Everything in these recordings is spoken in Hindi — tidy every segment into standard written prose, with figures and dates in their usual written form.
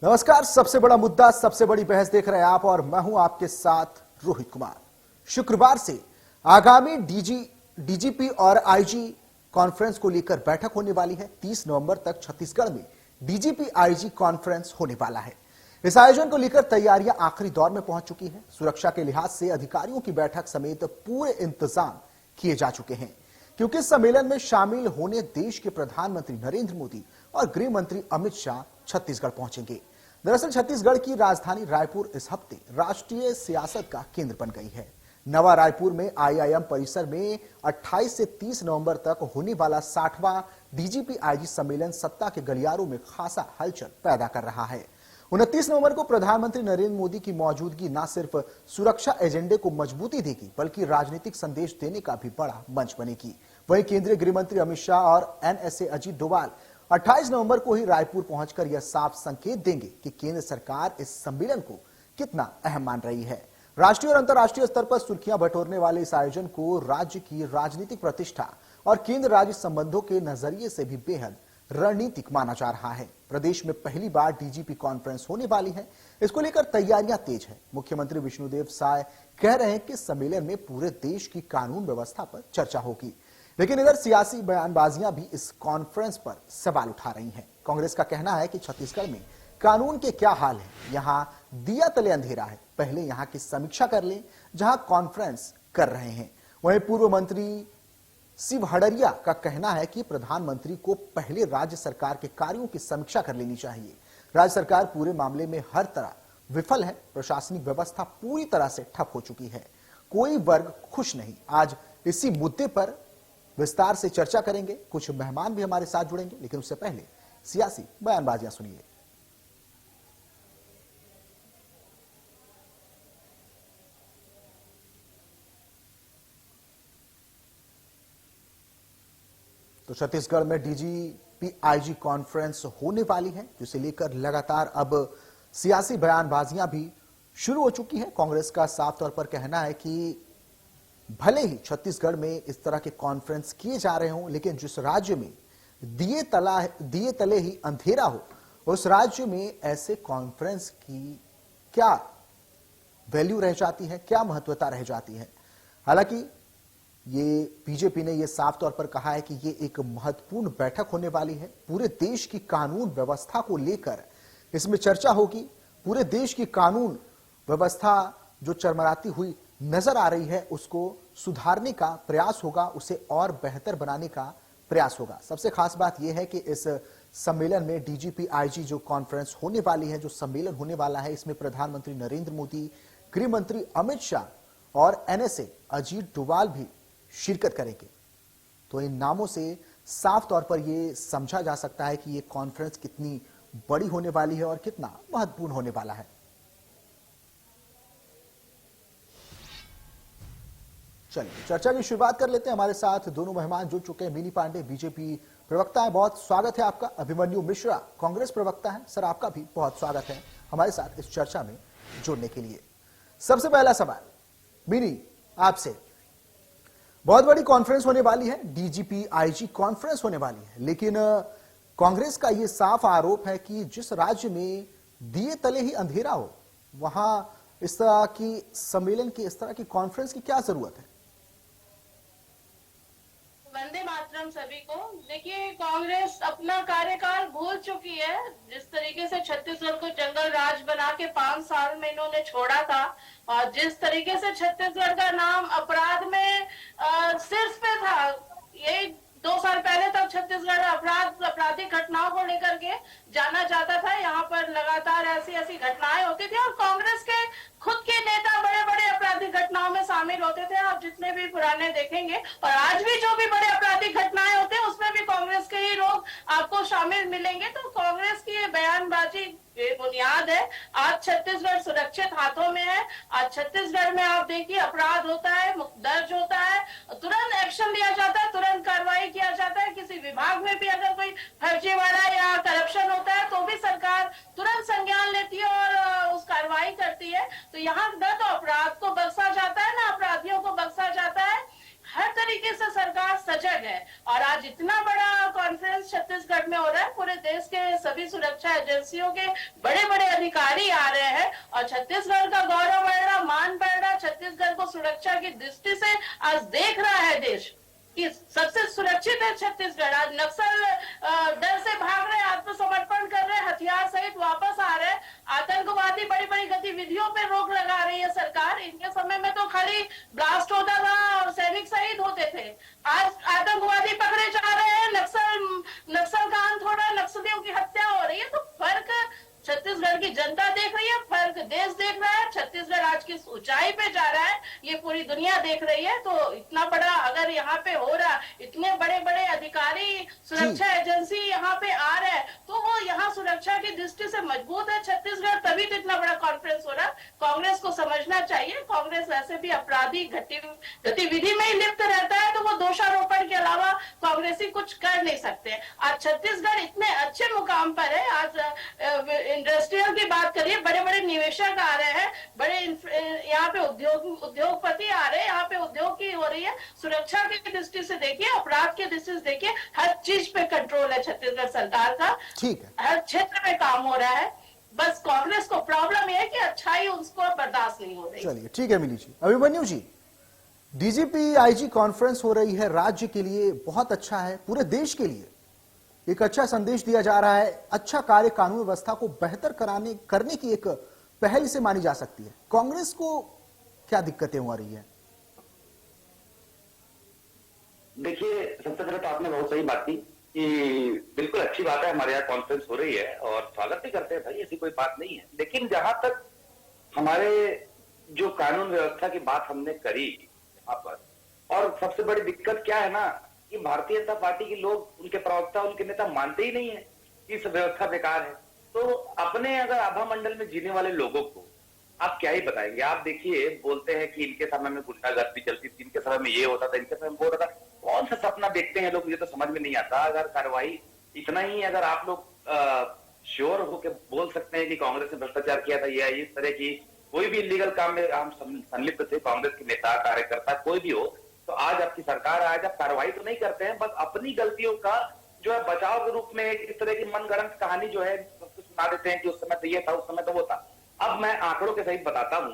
नमस्कार। सबसे बड़ा मुद्दा, सबसे बड़ी बहस देख रहे हैं आप और मैं हूं आपके साथ रोहित कुमार। शुक्रवार से आगामी डीजीपी और आईजी कॉन्फ्रेंस को लेकर बैठक होने वाली है। 30 नवंबर तक छत्तीसगढ़ में डीजीपी आईजी कॉन्फ्रेंस होने वाला है। इस आयोजन को लेकर तैयारियां आखिरी दौर में पहुंच चुकी हैं। सुरक्षा के लिहाज से अधिकारियों की बैठक समेत पूरे इंतजाम किए जा चुके हैं, क्योंकि इस सम्मेलन में शामिल होने देश के प्रधानमंत्री नरेंद्र मोदी और गृह मंत्री अमित शाह छत्तीसगढ़ पहुंचेंगे। दरअसल छत्तीसगढ़ की राजधानी रायपुर इस हफ्ते राष्ट्रीय सियासत का केंद्र बन गई है। नवा रायपुर में आईआईएम परिसर में 28 से 30 नवंबर तक होने वाला 60वां डीजीपी आईजी सम्मेलन सत्ता के गलियारों में खासा हलचल पैदा कर रहा है। 29 नवंबर को प्रधानमंत्री नरेंद्र मोदी की मौजूदगी न सिर्फ सुरक्षा एजेंडे को मजबूती देगी, बल्कि राजनीतिक संदेश देने का भी बड़ा मंच बनेगी। वहीं केंद्रीय गृह मंत्री अमित शाह और एनएसए अजीत डोभाल 28 नवंबर को ही रायपुर पहुंचकर यह साफ संकेत देंगे कि केंद्र सरकार इस सम्मेलन को कितना अहम मान रही है। राष्ट्रीय और अंतर्राष्ट्रीय स्तर पर सुर्खियां बटोरने वाले इस आयोजन को राज्य की राजनीतिक प्रतिष्ठा और केंद्र राज्य संबंधों के नजरिए से भी बेहद रणनीतिक माना जा रहा है। प्रदेश में पहली बार डीजीपी कॉन्फ्रेंस होने वाली है। इसको लेकर तैयारियां तेज है। मुख्यमंत्री विष्णुदेव साय कह रहे हैं कि सम्मेलन में पूरे देश की कानून व्यवस्था पर चर्चा होगी, लेकिन इधर सियासी बयानबाजियां भी इस कॉन्फ्रेंस पर सवाल उठा रही हैं। कांग्रेस का कहना है कि छत्तीसगढ़ में कानून के क्या हाल है, यहां दिया तले अंधेरा है, पहले यहां की समीक्षा कर लें जहां कॉन्फ्रेंस कर रहे हैं। वहीं पूर्व मंत्री शिव हडरिया का कहना है कि प्रधानमंत्री को पहले राज्य सरकार के कार्यों की समीक्षा कर लेनी चाहिए। राज्य सरकार पूरे मामले में हर तरह विफल है। प्रशासनिक व्यवस्था पूरी तरह से ठप हो चुकी है। कोई वर्ग खुश नहीं। आज इसी मुद्दे पर विस्तार से चर्चा करेंगे। कुछ मेहमान भी हमारे साथ जुड़ेंगे, लेकिन उससे पहले सियासी बयानबाजियां सुनिए। तो छत्तीसगढ़ में डीजीपी आईजी कॉन्फ्रेंस होने वाली है, जिसे लेकर लगातार अब सियासी बयानबाजियां भी शुरू हो चुकी हैं। कांग्रेस का साफ तौर पर कहना है कि भले ही छत्तीसगढ़ में इस तरह के कॉन्फ्रेंस किए जा रहे हों, लेकिन जिस राज्य में दिए तले ही अंधेरा हो, उस राज्य में ऐसे कॉन्फ्रेंस की क्या वैल्यू रह जाती है, क्या महत्वता रह जाती है। हालांकि ये बीजेपी ने यह साफ तौर पर कहा है कि ये एक महत्वपूर्ण बैठक होने वाली है। पूरे देश की कानून व्यवस्था को लेकर इसमें चर्चा होगी। पूरे देश की कानून व्यवस्था जो चरमराती हुई नजर आ रही है, उसको सुधारने का प्रयास होगा, उसे और बेहतर बनाने का प्रयास होगा। सबसे खास बात यह है कि इस सम्मेलन में डीजीपी आईजी जो कॉन्फ्रेंस होने वाली है, जो सम्मेलन होने वाला है, इसमें प्रधानमंत्री नरेंद्र मोदी, गृह मंत्री अमित शाह और एनएसए अजीत डोभाल भी शिरकत करेंगे। तो इन नामों से साफ तौर पर यह समझा जा सकता है कि यह कॉन्फ्रेंस कितनी बड़ी होने वाली है और कितना महत्वपूर्ण होने वाला है। चलिए चर्चा की शुरुआत कर लेते हैं। हमारे साथ दोनों मेहमान जुड़ चुके हैं। मिनी पांडे बीजेपी प्रवक्ता है, बहुत स्वागत है आपका। अभिमन्यु मिश्रा कांग्रेस प्रवक्ता है, सर आपका भी बहुत स्वागत है हमारे साथ इस चर्चा में जुड़ने के लिए। सबसे पहला सवाल मिनी आपसे, बहुत बड़ी कॉन्फ्रेंस होने वाली है, डीजीपी आईजी कॉन्फ्रेंस होने वाली है, लेकिन कांग्रेस का यह साफ आरोप है कि जिस राज्य में दिए तले ही अंधेरा हो, वहां इस तरह की सम्मेलन की, इस तरह की कॉन्फ्रेंस की क्या जरूरत है। वंदे मातरम सभी को। देखिए, कांग्रेस अपना कार्यकाल भूल चुकी है। जिस तरीके से छत्तीसगढ़ को जंगल राज बना के 5 साल में इन्होंने छोड़ा था, और जिस तरीके से छत्तीसगढ़ का नाम अपराध में शीर्ष पे था, यही 2 साल पहले तक छत्तीसगढ़ आपराधिक घटनाओं को लेकर के जाना जाता था। यहाँ पर लगातार ऐसी घटनाएं होती थी और कांग्रेस के खुद के नेता बड़े बड़े आपराधिक घटनाओं में शामिल होते थे। आप जितने भी पुराने देखेंगे और आज भी जो भी बड़े आपराधिक घटनाएं होते हैं, उसमें भी कांग्रेस के ही लोग आपको शामिल मिलेंगे। तो कांग्रेस की ये बयानबाजी बुनियाद है। आज छत्तीसगढ़ सुरक्षित हाथों में है। आज छत्तीसगढ़ में आप देखिए, अपराध होता है, दर्ज होता है, तुरंत एक्शन लिया जाता है, तुरंत कार्रवाई किया जाता है। किसी विभाग में भी अगर कोई फर्जीवाड़ा या करप्शन होता है, तो भी सरकार तुरंत संज्ञान लेती है और उस कार्रवाई करती है। तो यहाँ न तो अपराध को बख्शा जाता है, न अपराधियों को बख्शा जाता है। हर तरीके से सरकार सजग है। और आज इतना बड़ा कॉन्फ्रेंस छत्तीसगढ़ में हो रहा है, पूरे पूरे देश के सभी सुरक्षा एजेंसियों के बड़े बड़े अधिकारी आ रहे हैं और छत्तीसगढ़ का गौरव बढ़ रहा, मान बढ़ रहा। छत्तीसगढ़ को सुरक्षा की दृष्टि से आज देख रहा है देश कि सबसे सुरक्षित है छत्तीसगढ़। आज नक्सल डर से भाग रहे, आत्मसमर्पण कर रहे, हथियार सहित वापस आ रहे। आतंकवादी बड़ी बड़ी गतिविधियों पे रोक लगा रही है सरकार। इनके समय में तो खाली ब्लास्ट होता था और सैनिक शहीद होते थे। आज आतंकवादी पकड़े जा रहे हैं, नक्सल का अंत हो रहा है, नक्सलियों की हत्या हो रही है। तो फर्क छत्तीसगढ़ की जनता देख रही है, फर्क देश देख रहा है। छत्तीसगढ़ आज किस ऊंचाई पे जा रहा है ये पूरी दुनिया देख रही है। तो इतना बड़ा अगर यहाँ पे हो रहा, इतने बड़े बड़े अधिकारी सुरक्षा एजेंसी यहाँ पे आ रहे हैं, तो वो यहाँ सुरक्षा की दृष्टि से मजबूत है छत्तीसगढ़, तभी तो इतना बड़ा कॉन्फ्रेंस हो रहा। कांग्रेस को समझना चाहिए, कांग्रेस वैसे भी अपराधी गतिविधि में ही लिप्त रहता है, तो वो दोषारोपण के अलावा कांग्रेसी कुछ कर नहीं सकते। आज छत्तीसगढ़ इतने अच्छे मुकाम पर है। आज इंडस्ट्रियल की बात करिए, बड़े बड़े निवेशक आ रहे हैं, बड़े यहाँ पे उद्योगपति आ रहे हैं, यहाँ पे उद्योग की हो रही है। सुरक्षा की दृष्टि से देखिए, अपराध की दृष्टि से देखिए, हर चीज पे कंट्रोल है छत्तीसगढ़ सरकार का। ठीक है, हर क्षेत्र में काम हो रहा है। बस कांग्रेस को प्रॉब्लम है कि अच्छाई उसको बर्दाश्त नहीं हो रही। चलिए ठीक है मिली जी। अभिमन्यु जी, डीजीपी आईजी कॉन्फ्रेंस हो रही है, राज्य के लिए बहुत अच्छा है, पूरे देश के लिए एक अच्छा संदेश दिया जा रहा है। अच्छा कार्य कानून व्यवस्था को बेहतर करने की एक पहल से मानी जा सकती है। कांग्रेस को क्या दिक्कतें हो रही है? देखिए, सबसे पहले तो आपने बहुत सही बात की कि बिल्कुल अच्छी बात है, हमारे यहाँ कॉन्फ्रेंस हो रही है और स्वागत भी करते हैं भाई, ऐसी कोई बात नहीं है। लेकिन जहां तक हमारे जो कानून व्यवस्था की बात हमने करी यहाँ पर, और सबसे बड़ी दिक्कत क्या है ना कि भारतीय जनता पार्टी के लोग, उनके प्रवक्ता, उनके नेता मानते ही नहीं है कि इस व्यवस्था बेकार है। तो अपने अगर आभा मंडल में जीने वाले लोगों को आप क्या ही बताएंगे। आप देखिए, बोलते हैं कि इनके समय में गुंडागर्दी चलती थी, इनके समय में ये होता था, इनके समय में वो होता था। कौन सा सपना देखते हैं लोग, मुझे तो समझ में नहीं आता। अगर कार्रवाई इतना ही अगर आप लोग श्योर होकर बोल सकते हैं कि कांग्रेस ने भ्रष्टाचार किया था या इस तरह की कोई भी इलीगल काम में हम संलिप्त थे, कांग्रेस के नेता कार्यकर्ता कोई भी हो, तो आज आपकी सरकार, आज आप कार्रवाई तो नहीं करते हैं, बस अपनी गलतियों का जो है बचाव के रूप में इस तरह की मनगढ़ंत कहानी जो है सुना देते हैं कि उस समय तो ये था, उस समय तो वो था। अब मैं आंकड़ों के सहित बताता हूँ।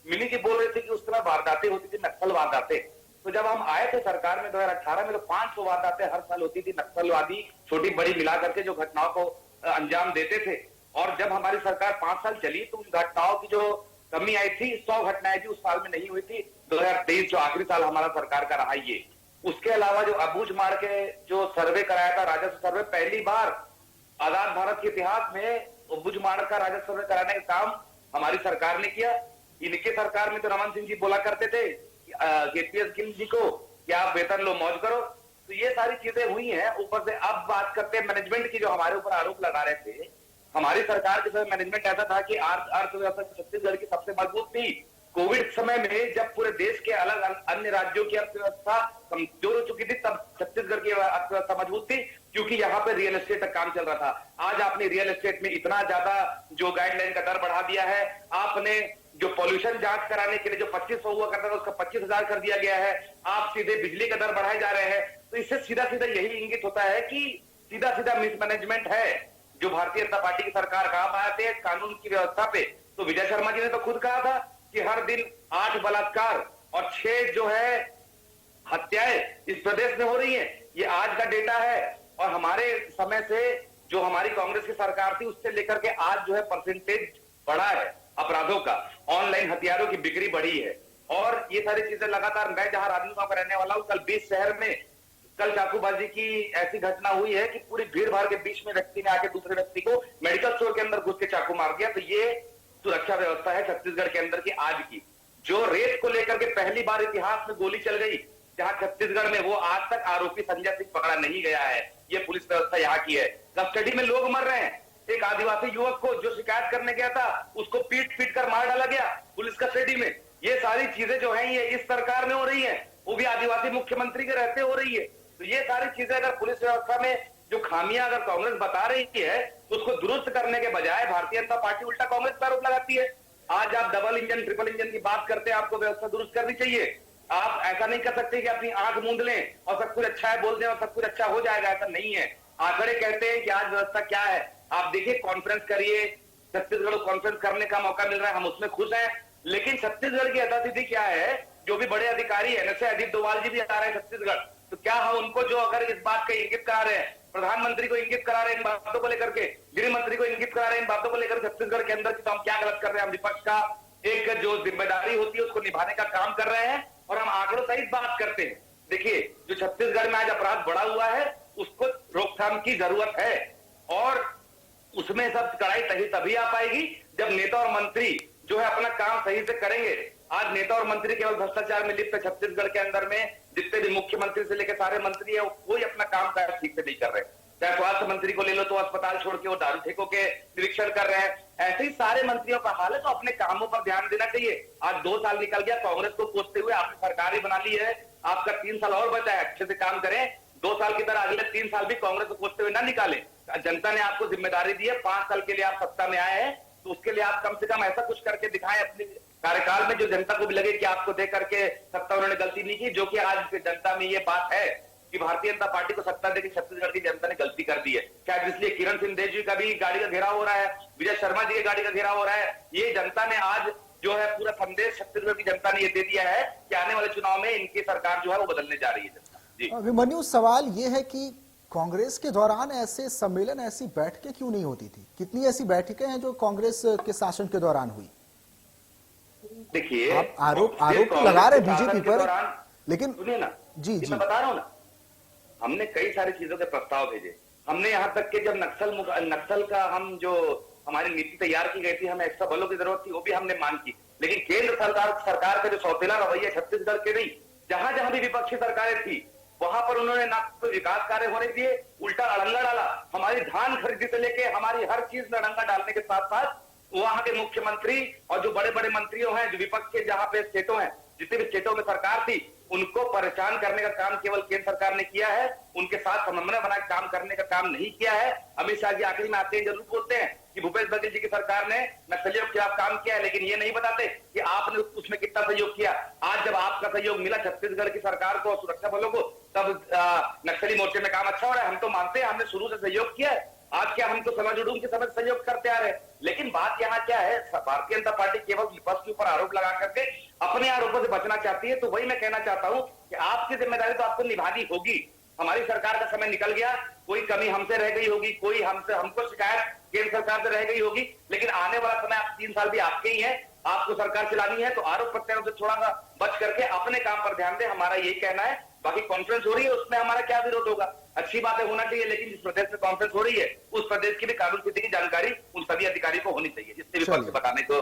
मिली जी बोल रहे थे कि उस समय वारदातें होती थी, नक्सल वारदातें। तो जब हम आए थे सरकार में 2018 में, तो 500 वारदातें हर साल होती थी, नक्सलवादी छोटी बड़ी मिला करके जो घटनाओं को अंजाम देते थे। और जब हमारी सरकार 5 साल चली तो उन घटनाओं की जो कमी आई थी, 100 घटनाएं थी, उस साल में नहीं हुई थी। 2023 जो आखिरी साल हमारा सरकार का रहा ये। उसके अलावा जो अबूझमाड़ के जो सर्वे कराया था, राजस्व सर्वे, पहली बार आजाद भारत के इतिहास में अबूझमाड़ का राजस्व सर्वे कराने का काम हमारी सरकार ने किया। इनके सरकार में तो रमन सिंह जी बोला करते थे केपीएस गिल जी को कि आप वेतन लो, मौज करो। तो ये सारी चीजें हुई हैं। ऊपर से अब बात करते हैं मैनेजमेंट की, जो हमारे ऊपर आरोप लगा रहे थे। हमारी सरकार के समय मैनेजमेंट ऐसा था कि अर्थव्यवस्था छत्तीसगढ़ की सबसे मजबूत थी। कोविड समय में जब पूरे देश के अलग अन्य राज्यों की अर्थव्यवस्था कमजोर हो चुकी थी, तब छत्तीसगढ़ की अर्थव्यवस्था मजबूत थी, क्योंकि यहाँ पे रियल एस्टेट का काम चल रहा था। आज आपने रियल एस्टेट में इतना ज्यादा जो गाइडलाइन का दर बढ़ा दिया है। आपने जो पॉल्यूशन जांच कराने के लिए जो 2500 हुआ करता था, उसका 25,000 कर दिया गया है। आप सीधे बिजली का दर बढ़ाए जा रहे हैं। तो इससे सीधा सीधा यही इंगित होता है कि सीधा सीधा मिसमैनेजमेंट है जो भारतीय जनता पार्टी की सरकार काम आते हैं कानून की व्यवस्था पे। तो विजय शर्मा जी ने तो खुद कहा था कि हर दिन 8 बलात्कार और 6 जो है हत्याएं इस प्रदेश में हो रही हैं। ये आज का डेटा है। और हमारे समय से जो हमारी कांग्रेस की सरकार थी, उससे लेकर के आज जो है परसेंटेज बढ़ा है अपराधों का। ऑनलाइन हथियारों की बिक्री बढ़ी है और ये सारी चीजें लगातार। मैं जहां राजनांदगांव का रहने वाला हूं, कल 20 शहर में कल चाकूबाजी की ऐसी घटना हुई है कि पूरी भीड़ भाड़ के बीच में व्यक्ति ने आके दूसरे व्यक्ति को मेडिकल स्टोर के अंदर घुस के चाकू मार दिया। तो ये सुरक्षा व्यवस्था है छत्तीसगढ़ के अंदर की आज की। जो रेत को लेकर के पहली बार इतिहास में गोली चल गई जहां छत्तीसगढ़ में, वो आज तक आरोपी संजय सिंह पकड़ा नहीं गया है। ये पुलिस व्यवस्था यहाँ की है। कस्टडी में लोग मर रहे हैं। एक आदिवासी युवक को जो शिकायत करने गया था, उसको पीट पीट कर मार डाला गया पुलिस कस्टडी में। ये सारी चीजें जो है ये इस सरकार में हो रही है, वो भी आदिवासी मुख्यमंत्री के रहते हो रही है। तो ये सारी चीजें अगर पुलिस व्यवस्था में जो खामियां अगर कांग्रेस बता रही है, तो उसको दुरुस्त करने के बजाय भारतीय जनता पार्टी उल्टा कांग्रेस पर आरोप लगाती है। आज आप डबल इंजन ट्रिपल इंजन की बात करते हैं, आपको व्यवस्था दुरुस्त करनी चाहिए। आप ऐसा नहीं कर सकते कि अपनी आंख मूंद लें और सब कुछ अच्छा है बोल दें और सब कुछ अच्छा हो जाएगा, ऐसा नहीं है। आंकड़े कहते हैं कि आज व्यवस्था क्या है। आप देखिए, कॉन्फ्रेंस करिए, छत्तीसगढ़ को कॉन्फ्रेंस करने का मौका मिल रहा है, हम उसमें खुश हैं। लेकिन छत्तीसगढ़ की यथास्थिति क्या है, जो भी बड़े अधिकारी है, जैसे अजीत डोभाल जी भी आ रहे हैं छत्तीसगढ़, तो क्या हम उनको जो अगर इस बात का इंगित करा रहे हैं, प्रधानमंत्री को इंगित करा रहे हैं इन बातों को लेकर के, गृह मंत्री को इंगित करा रहे हैं इन बातों को लेकर छत्तीसगढ़ के अंदर की, तो हम क्या गलत कर रहे हैं? हम विपक्ष का एक जो जिम्मेदारी होती है उसको निभाने का काम कर रहे हैं और हम आंकड़ों सहित बात करते हैं। देखिए, जो छत्तीसगढ़ में आज अपराध बढ़ा हुआ है उसको रोकथाम की जरूरत है और उसमें सब कड़ाई तभी आ पाएगी जब नेता और मंत्री जो है अपना काम सही से करेंगे। आज नेता और मंत्री केवल भ्रष्टाचार में लिप्त है। छत्तीसगढ़ के अंदर में जितने भी मुख्यमंत्री से लेकर सारे मंत्री है, कोई अपना काम काज ठीक से नहीं कर रहे। चाहे स्वास्थ्य मंत्री को ले लो तो अस्पताल छोड़ के वो दारू ठेकों के निरीक्षण कर रहे हैं। ऐसे ही सारे मंत्रियों का हाल है, तो अपने कामों पर ध्यान देना चाहिए। आज 2 साल निकल गया कांग्रेस को कोसते हुए, आपने सरकार ही बना ली है, आपका 3 साल और बचा है, अच्छे से काम करें। 2 साल की तरह अगले 3 साल भी कांग्रेस को कोसते हुए ना निकाले। जनता ने आपको जिम्मेदारी दी है, 5 साल के लिए आप सत्ता में आए हैं, तो उसके लिए आप कम से कम ऐसा कुछ करके दिखाएं अपने कार्यकाल में जो जनता को भी लगे कि आपको देख करके सत्ता उन्होंने गलती नहीं की। जो कि आज जनता में ये बात है कि भारतीय जनता पार्टी को सत्ता देकर छत्तीसगढ़ की जनता ने गलती कर दी है। शायद इसलिए किरण सिंह जी का भी गाड़ी का घेराव हो रहा है, विजय शर्मा जी की गाड़ी का घेराव हो रहा है। ये जनता ने आज जो है पूरा संदेश छत्तीसगढ़ की जनता ने ये दे दिया है कि आने वाले चुनाव में इनकी सरकार जो है वो बदलने जा रही है जनता। जी अभिमन्यु, सवाल ये है कि कांग्रेस के दौरान ऐसे सम्मेलन, ऐसी बैठकें क्यों नहीं होती थी? कितनी ऐसी बैठकें हैं जो कांग्रेस के शासन के दौरान हुई? देखिए, आप आरोप तो लगा रहे बीजेपी पर, लेकिन सुनिए ना, जी मैं बता रहा हूं ना, हमने कई सारी चीजों के प्रस्ताव भेजे। हमने यहां तक कि जब नक्सल का हम जो हमारी नीति तैयार की गई थी, हमें एक्स्ट्रा बलों की जरूरत थी, वो भी हमने मांग की। लेकिन केंद्र सरकार का जो सौतेला रवैया छत्तीसगढ़ के नहीं, जहां जहां भी विपक्षी सरकारें थी वहां पर उन्होंने ना कोई विकास कार्य होने दिए, उल्टा अड़ंगा डाला। हमारी धान खरीदी से लेके हमारी हर चीज में अड़ंगा डालने के साथ साथ वहां के मुख्यमंत्री और जो बड़े बड़े मंत्रियों हैं, जो विपक्ष के जहां पे स्टेटों हैं, जितने भी स्टेटों में सरकार थी, उनको परेशान करने का काम केवल केंद्र सरकार ने किया है। उनके साथ समन्वय बना काम करने का काम नहीं किया है। अमित शाह जी आखिरी में आते हैं जरूर बोलते हैं कि भूपेश बघेल जी की सरकार ने नक्सलियों के खिलाफ काम किया है, लेकिन ये नहीं बताते कि आपने उसमें कितना सहयोग किया। आज जब आपका सहयोग मिला छत्तीसगढ़ की सरकार को और सुरक्षा बलों को, तब नक्सली मोर्चे में काम अच्छा हो रहा है। हम तो मानते हैं, हमने शुरू से सहयोग किया है। आज क्या हम तो समझ उड़ूंग के समझ सहयोग करते आ रहे हैं। लेकिन बात यहाँ क्या है, भारतीय जनता पार्टी केवल विपक्ष के ऊपर आरोप लगा करके अपने आरोपों से बचना चाहती है। तो वही मैं कहना चाहता हूं कि आपकी जिम्मेदारी तो आपको निभानी होगी। हमारी सरकार का समय निकल गया, कोई कमी हमसे रह गई होगी, कोई हमको शिकायत केंद्र सरकार से रह गई होगी, लेकिन आने वाला समय 3 साल भी आपके ही है। आपको सरकार चलानी है, तो आरोप प्रत्यारोप से थोड़ा सा बच करके अपने काम पर ध्यान दें, हमारा यही कहना है। बाकी कॉन्फ्रेंस हो रही है, उसमें हमारा क्या विरोध होगा? अच्छी बातें होना चाहिए, लेकिन जिस प्रदेश में कॉन्फ्रेंस हो रही है उस प्रदेश की भी कानून स्थिति की जानकारी उन सभी अधिकारी को होनी चाहिए, जिससे विपक्ष बताने का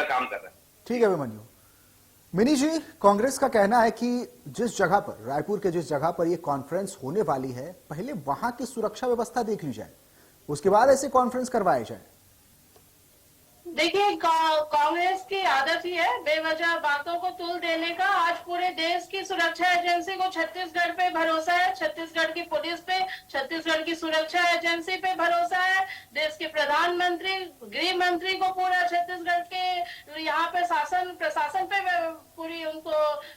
काम कर रहे हैं। ठीक है अभिमन्यु। मिनी जी, कांग्रेस का कहना है कि जिस जगह पर, रायपुर के जिस जगह पर यह कॉन्फ्रेंस होने वाली है, पहले वहां की सुरक्षा व्यवस्था देख ली जाए, उसके बाद ऐसे कॉन्फ्रेंस करवाए जाए। देखिए, कांग्रेस की आदत ही है बेवजह बातों को तुल देने का। आज पूरे देश की सुरक्षा एजेंसी को छत्तीसगढ़ पे भरोसा है, छत्तीसगढ़ की पुलिस पे, छत्तीसगढ़ की सुरक्षा एजेंसी पे भरोसा है। देश के प्रधानमंत्री, गृह मंत्री को पूरा छत्तीसगढ़ के यहाँ पे प्रशासन पे पूरी उनको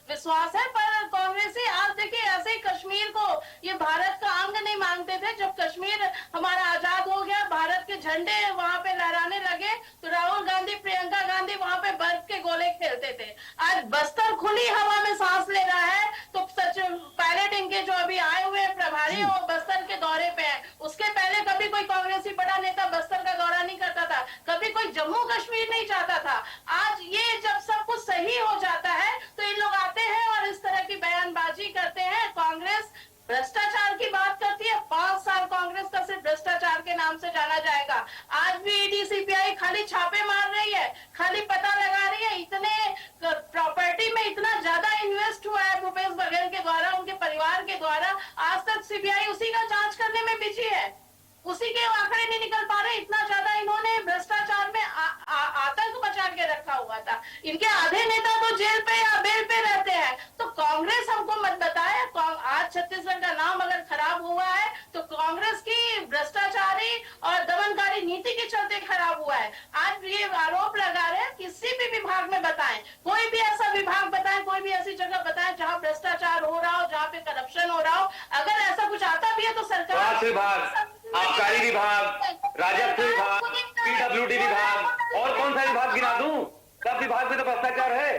विश्वास है। पर कांग्रेसी आज देखिए, ऐसे ही कश्मीर को ये भारत का अंग नहीं मानते थे। जब कश्मीर हमारा आजाद हो गया, भारत के झंडे वहां पे लहराने लगे, तो राहुल गांधी, प्रियंका गांधी वहां पे बर्फ के गोले खेलते थे। आज बस्तर खुली हवा में सांस ले रहा है, तो सच पायलट इनके जो अभी आए हुए प्रभारी वो बस्तर के दौरे पे है। उसके पहले कभी कोई कांग्रेसी बड़ा नेता बस्तर का दौरा नहीं करता था, कभी कोई जम्मू कश्मीर नहीं जाता था। आज ये जब सब कुछ सही हो जाता है तो इन लोग आते हैं और इस तरह की बयानबाजी करते हैं। कांग्रेस भ्रष्टाचार की बात करती है, 5 साल कांग्रेस का सिर्फ भ्रष्टाचार के नाम से जाना जाएगा। आज भी ईडी सीबीआई खाली छापे मार रही है, खाली पता लगा रही है। इतने प्रॉपर्टी में इतना ज्यादा इन्वेस्ट हुआ है भूपेश बघेल के द्वारा, उनके परिवार के द्वारा, आज तक सीबीआई उसी का जांच करने में बिजी है, उसी के आंकड़े नहीं निकल पा रहे। इतना ज्यादा इन्होंने भ्रष्टाचार में आतंक मचा के रखा हुआ था। इनके आधे नेता तो जेल पे या बेल पे रहते हैं। तो कांग्रेस हमको मत बताए, आज छत्तीसगढ़ का नाम अगर खराब हुआ है तो कांग्रेस की भ्रष्टाचारी और दमनकारी नीति के चलते खराब हुआ है। आज ये आरोप लगा रहे हैं, किसी भी विभाग में बताएं, कोई भी ऐसा विभाग बताएं, कोई भी ऐसी जगह बताएं जहां भ्रष्टाचार हो रहा हो, जहां पे करप्शन हो रहा हो। अगर ऐसा कुछ आता भी है तो सरकार स्वास्थ्य विभाग, आबकारी विभाग, राजस्व विभाग, पीडब्ल्यूडी विभाग और कौन सा विभाग गिना दूं? सब विभाग में तो भ्रष्टाचार है।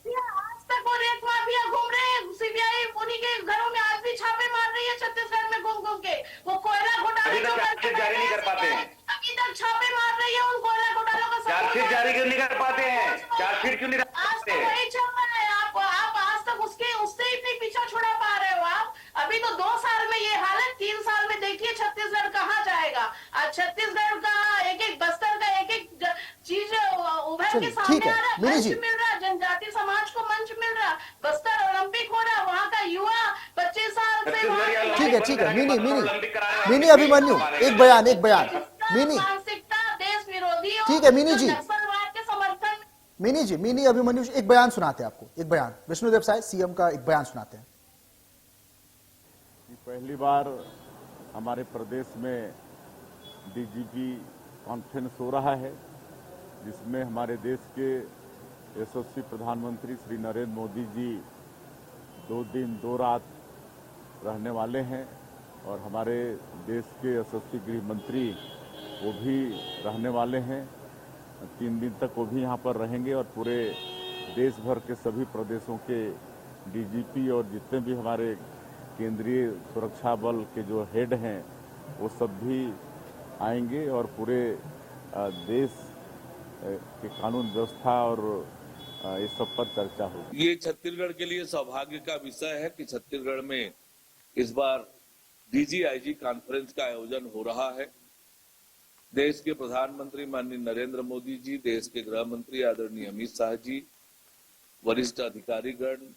आज तक वो रेत माफिया घूम रहे हैं, सीबीआई उन्हीं के घरों में आज भी छापे मार रही है छत्तीसगढ़ में घूम घूम के। वो कोयला घोटाले अभी तक चार्जशीट जारी नहीं कर पाते हैं। अभी तक छापे मार रही है उन कोयला घोटालों का। चार्जशीट जारी क्यों नहीं कर पाते हैं? चार्जशीट क्यों नहीं कर आज पाते? तो वही चल रहा है। आप आज तक उससे ही नहीं पीछा छुड़ा पा रहे हो आप। अभी तो 2 साल में ये हालत, 3 साल में देखिए छत्तीसगढ़ कहाँ जाएगा। आज छत्तीसगढ़ का एक बस्तर का एक चीज उभर के सामने आ रहा है। मंच मिल रहा है, जनजाति समाज को मंच मिल रहा, बस्तर ओलंपिक हो रहा, वहाँ का युवा 25 साल से। ठीक है मिनी अभिमन्यु, एक बयान मिनी, मानसिकता देश विरोधी, ठीक है मिनी जी, नक्सलवाद के समर्थन। मिनी अभिमन्यु एक बयान सुनाते हैं आपको, एक बयान विष्णुदेव साय सीएम का एक बयान सुनाते हैं। पहली बार हमारे प्रदेश में डीजीपी कॉन्फ्रेंस हो रहा है, जिसमें हमारे देश के यशस्वी प्रधानमंत्री श्री नरेंद्र मोदी जी 2 दिन 2 रात रहने वाले हैं और हमारे देश के यशस्वी गृह मंत्री वो भी रहने वाले हैं। 3 दिन तक वो भी यहाँ पर रहेंगे और पूरे देश भर के सभी प्रदेशों के डीजीपी और जितने भी हमारे केंद्रीय सुरक्षा बल के जो हेड हैं वो सब भी आएंगे और पूरे देश के कानून व्यवस्था और इस सब पर चर्चा होगी। ये छत्तीसगढ़ के लिए सौभाग्य का विषय है कि छत्तीसगढ़ में इस बार डीजीआईजी कॉन्फ्रेंस का आयोजन हो रहा है। देश के प्रधानमंत्री माननीय नरेंद्र मोदी जी, देश के गृह मंत्री आदरणीय अमित शाह जी, वरिष्ठ अधिकारीगण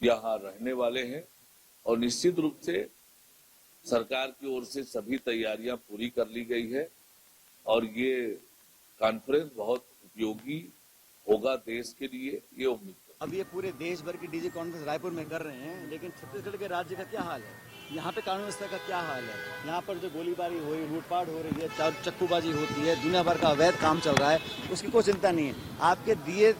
यहाँ रहने वाले हैं और निश्चित रूप से सरकार की ओर से सभी तैयारियां पूरी कर ली गई है और ये कॉन्फ्रेंस बहुत उपयोगी होगा देश के लिए, ये उम्मीद है। अब ये पूरे देश भर की डीजी कॉन्फ्रेंस रायपुर में कर रहे हैं, लेकिन छत्तीसगढ़ के राज्य का क्या हाल है, यहाँ पे कानून व्यवस्था का क्या हाल है? यहाँ पर जो गोलीबारी हो रही, लूटपाट हो रही है, चक्कूबाजी होती है, दुनिया भर का अवैध काम चल रहा है, उसकी कोई चिंता नहीं है। आपके दिए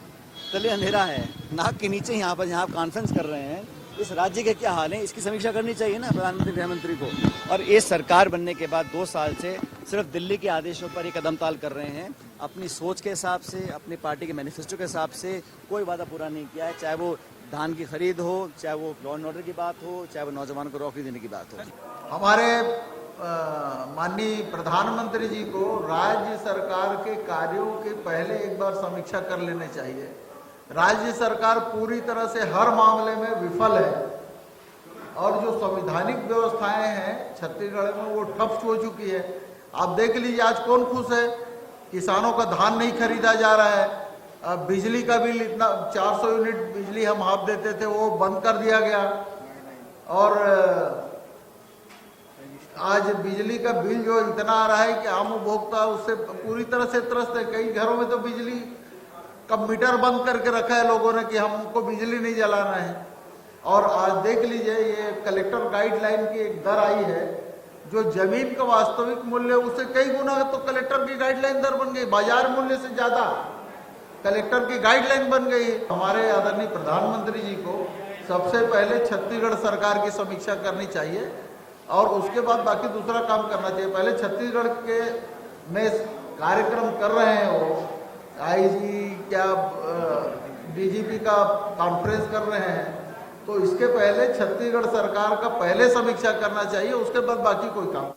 तले अंधेरा है, नाक के नीचे यहाँ पर जहाँ आप कॉन्फ्रेंस कर रहे हैं, इस राज्य के क्या हाल है, इसकी समीक्षा करनी चाहिए ना प्रधानमंत्री गृहमंत्री को। और ये सरकार बनने के बाद 2 साल से सिर्फ दिल्ली के आदेशों पर एक कदमताल कर रहे हैं। अपनी सोच के हिसाब से, अपनी पार्टी के मैनिफेस्टो के हिसाब से कोई वादा पूरा नहीं किया है, चाहे वो धान की खरीद हो, चाहे वो लॉ एंड ऑर्डर की बात हो, चाहे वो नौजवानों को नौकरी देने की बात हो। हमारे माननीय प्रधानमंत्री जी को राज्य सरकार के कार्यों के पहले एक बार समीक्षा कर लेने चाहिए। राज्य सरकार पूरी तरह से हर मामले में विफल है और जो संवैधानिक व्यवस्थाएं हैं छत्तीसगढ़ में वो ठप हो चुकी है। आप देख लीजिए आज कौन खुश है, किसानों का धान नहीं खरीदा जा रहा है, अब बिजली का बिल इतना 400 यूनिट बिजली हम हाफ देते थे वो बंद कर दिया गया और आज बिजली का बिल जो इतना आ रहा है कि आम उपभोक्ता उससे पूरी तरह से त्रस्त है। कई घरों में तो बिजली का मीटर बंद करके रखा है लोगों ने कि हमको बिजली नहीं जलाना है। और आज देख लीजिए ये कलेक्टर गाइडलाइन की एक दर आई है, जो जमीन का वास्तविक मूल्य उससे कई गुना तो कलेक्टर की गाइडलाइन दर बन गई, बाजार मूल्य से ज्यादा कलेक्टर की गाइडलाइन बन गई। हमारे आदरणीय प्रधानमंत्री जी को सबसे पहले छत्तीसगढ़ सरकार की समीक्षा करनी चाहिए और उसके बाद बाकी दूसरा काम करना चाहिए। पहले छत्तीसगढ़ के में कार्यक्रम कर रहे हैं वो आईजी क्या डीजीपी का कॉन्फ्रेंस कर रहे हैं, तो इसके पहले छत्तीसगढ़ सरकार का पहले समीक्षा करना चाहिए, उसके बाद बाकी कोई काम।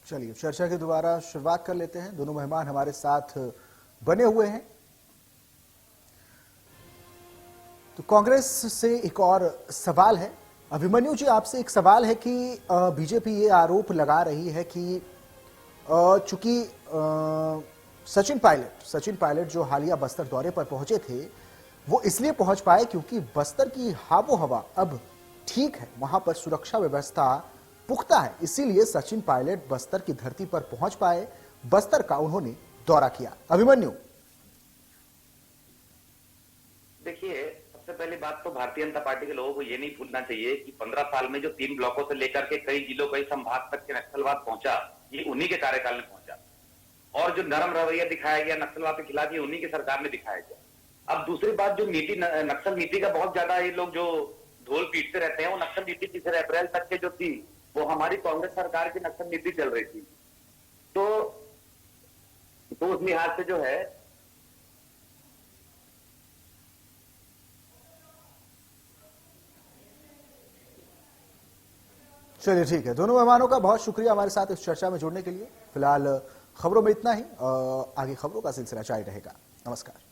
चलिए चर्चा की दोबारा शुरुआत कर लेते हैं। दोनों मेहमान हमारे साथ बने हुए हैं। तो कांग्रेस से एक और सवाल है। अभिमन्यु जी, आपसे एक सवाल है कि बीजेपी ये आरोप लगा रही है कि चूंकि सचिन पायलट जो हालिया बस्तर दौरे पर पहुंचे थे वो इसलिए पहुंच पाए क्योंकि बस्तर की आबो हवा अब ठीक है, वहां पर सुरक्षा व्यवस्था पुख्ता है, इसीलिए सचिन पायलट बस्तर की धरती पर पहुंच पाए, बस्तर का उन्होंने दौरा किया। अभिमन्यु, देखिए सबसे पहली बात तो भारतीय जनता पार्टी के लोगों को ये नहीं भूलना चाहिए कि 15 साल में जो 3 ब्लॉकों से लेकर के कई जिलों कई संभाग तक के नक्सलवाद पहुंचा, ये उन्हीं के कार्यकाल में पहुंचा और जो नरम रवैया दिखाया गया नक्सलवाद के खिलाफ ये उन्हीं की सरकार ने दिखाया गया। अब दूसरी बात, जो नीति नक्सल नीति का बहुत ज्यादा ये लोग जो ढोल पीटते रहते हैं, वो नक्सल नीति तीसरे अप्रैल तक के जो थी वो हमारी कांग्रेस सरकार की नक्सल नीति चल रही थी। तो उस लिहाज से जो है चलिए ठीक है, दोनों मेहमानों का बहुत शुक्रिया हमारे साथ इस चर्चा में जुड़ने के लिए। फिलहाल खबरों में इतना ही, आगे खबरों का सिलसिला जारी रहेगा। नमस्कार।